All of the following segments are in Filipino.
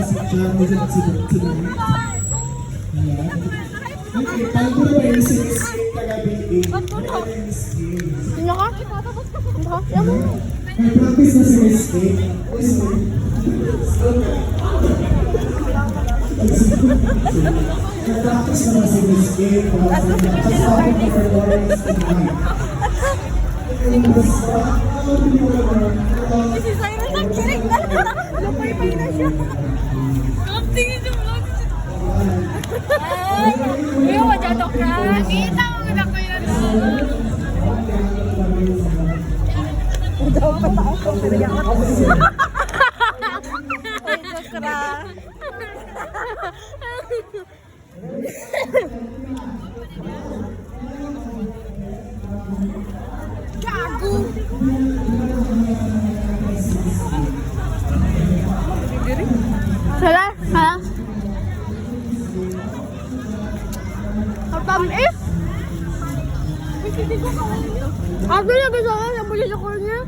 section ulit tonight. Ayan. Okay, time ko na yung 6 taga-baby. Sino ka? Sino ka? Sino mo? May practice na si Miss Kate. Nag-practice naman si Miss Kate. Pag-start ng performance tonight. Si Cyrus ang kirig na. Lupay-pay na siya. Tingin yung vlog. Ay, madyadok na. Kita ko na ko yun. Daw pa tayo kung pinayakan. Ay, dokra. Gago! Sala? Ha? Tamis? Ako yung gusto ko, yung pulis ako niya.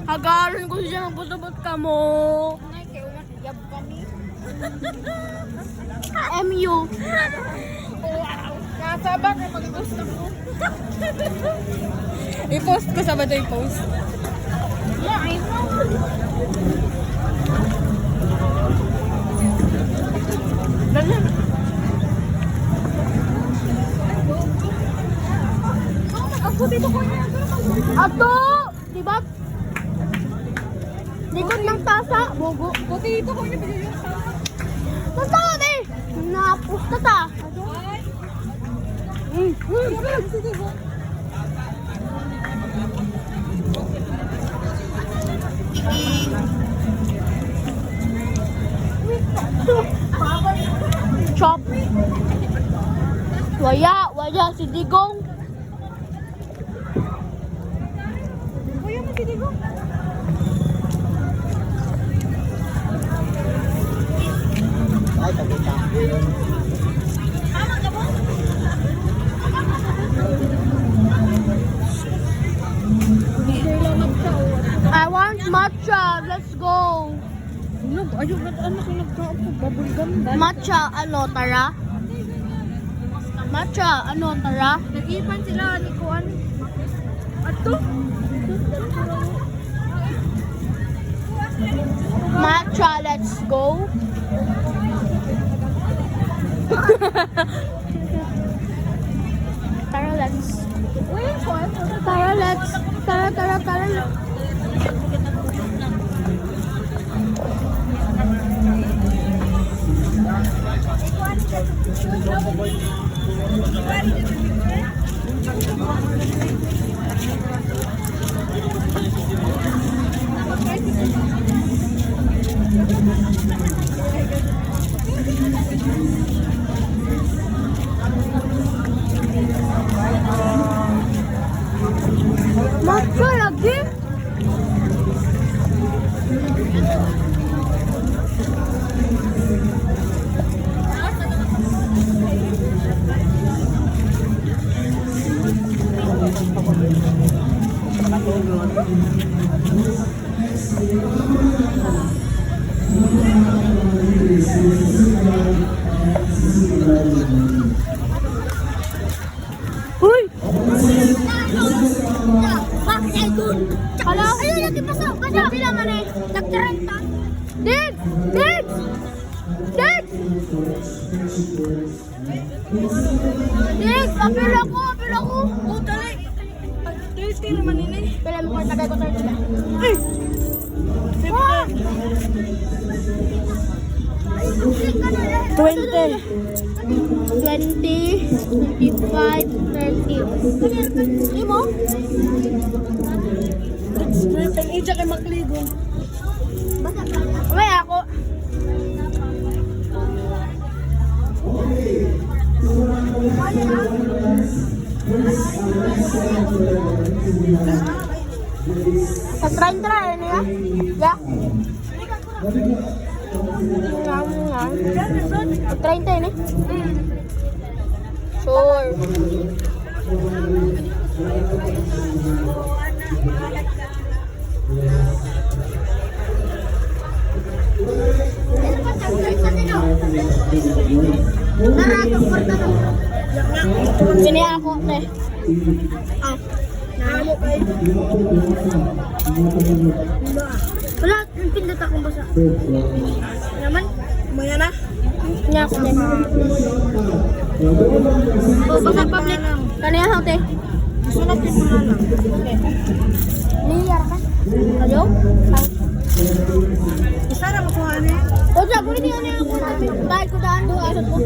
Agaran ko siya ng puso-but ka mo. MU. Nasabak na mag-post ako. I-post ko sa ba ito i-post? Yeah, I know. Dali. Ako dito ko niya. Ato! Diba? Likod ng tasa. Bogo. Buti dito ko niya. Basta ko eh! Napusta ta. Chop. Waya si Digong. Waya mo si Digong. Ay, pagkita. I want matcha. Let's go. Ayun, ano ko nagkaupo? Bubblegum? Matcha, ano, tara? Matcha, ano, tara? Nag-ipan sila ni Kuan. Ato? Matcha, let's go. Tara, let's. Tara, let's. Tara. Matcha lagi? Uy! Hello? Ayun, lagi pasok. Pasok. Pila man eh. Nag-30. Diggs! Diggs! Apila ko. Oh, dali. 30 naman yun eh. Pila mo ko, tagay ko 30 na. Ay! 20, 25, 30. Imo? Ang ija kay makligo. May ako. Sa 30 niya? Yeah. 30 ini. Sure. Sini ako, te. Ah. Namo kayo. Wala, pindot akong basa. Naman? Maya na? Niya ako, te. Oh, basa public. Kaniya ako, te. Sunod din mo na lang. Okay. Niyar ka? Hello? Isa na makuha niya. O, sabi ko niya ako. Kahit ko daan doon, asot ko.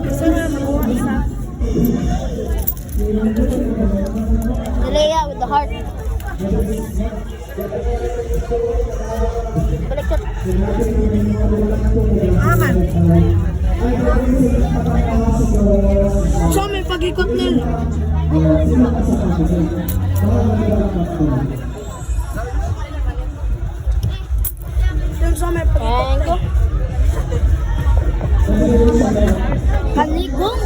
Isa na makuha, isa. Leia with the heart. Baliktad. Aman. So may pag-ikot nila. So may pag-ikot. Kaligong.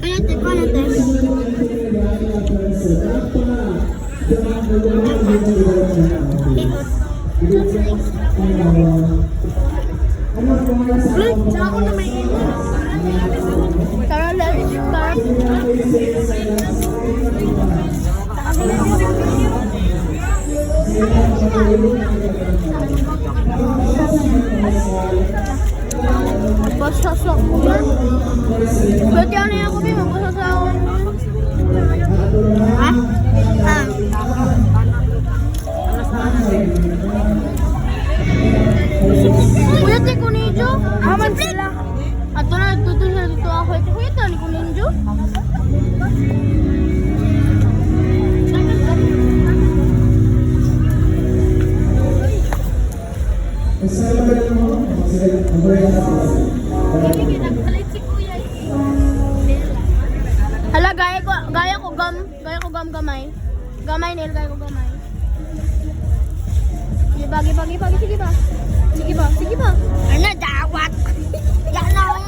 Ayan, te, paano, te? Ulit, saan ako na may ino? Tara, let's start. Pasasok ko ba? Berarti ano yung ako bimo? Pasasakon mo? Ha? Ah. Kuya, te Kuninjo? Aman sila. Ato na, nagtuto sila dito ako. Ito, kuya, te, ni Kuninjo? Hala, gaya ko gamay. Gamay, Nel, gaya ko gamay. Sige ba, sige ba. Sige ba. Ano, dawat. Yan na ako.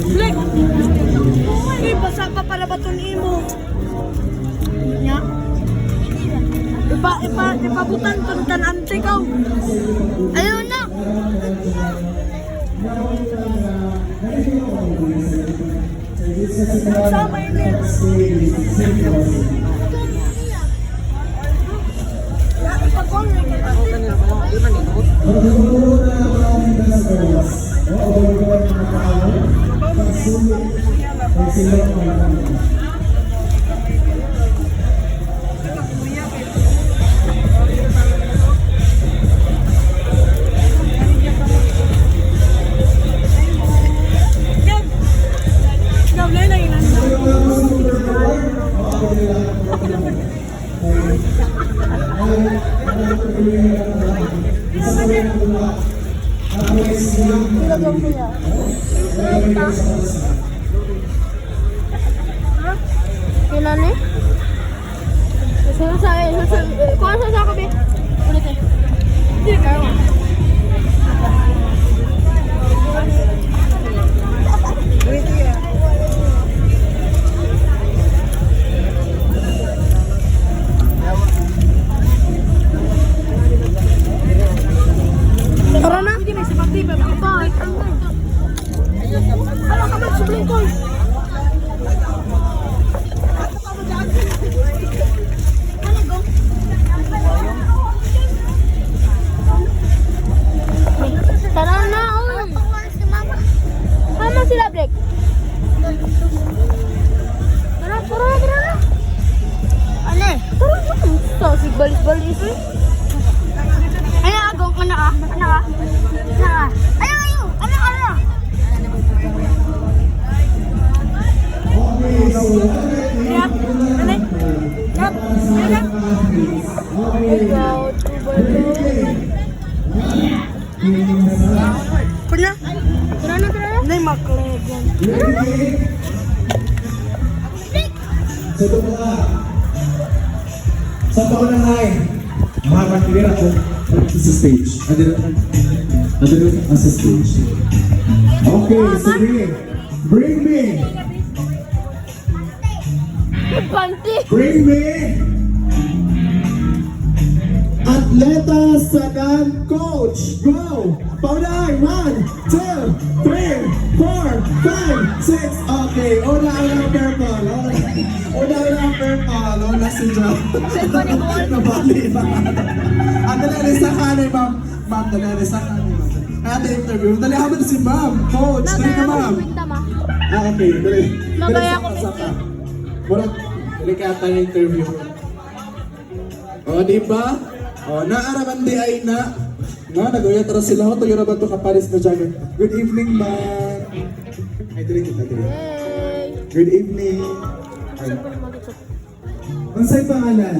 Flick! Ay, basa pa para baton imo. Nya? Ipabutan tuntan ante kaw. Ayaw na! Sama ini. Kailan eh? Susunod kung ano sa kabi? Ulit eh. Hindi kayo. Tara na. Hindi may sapati pa. Bakit? Ano ka man subling ko? Tara na. Mama sila, Blake. Tara na. Ano eh? Tara na. Sasig balis-balis eh. Ano agong? Ano ka? Ayaw! Ano? Yap! Ano? Yap! Tara na, tara na. Nay, makleg yan. Ready? Sa ito ka. Sa ito na ngay. Mahaman kaya ako sa stage. Adil sa stage. Okay, sige. Bring me. Panty. Bring me. Atleta Sagan Coach. Go. Paunahan. 1, 2, 3, 4, 5, 6. Okay. Una ang purple. Una ang purple. Una si John. Nabali ba? Ang dali sa kanin, ma'am. Ma'am, dali sa kanin. Ate interview. Dali habang si ma'am. Coach. Dali ka, ma'am. Okay. Dali. Nagaya ko Saka. Murag, dali ka ata yung interview. O, di ba? O, naaraman di ay na. Nag-uya tara sila ko. Tuyo na ba ito kapalis na dyan? Good evening, ma'am. Ay, dali kita, dali. Yay! Good evening. Ay, Saan ko na mag-ito? ang sa'yo pangalan?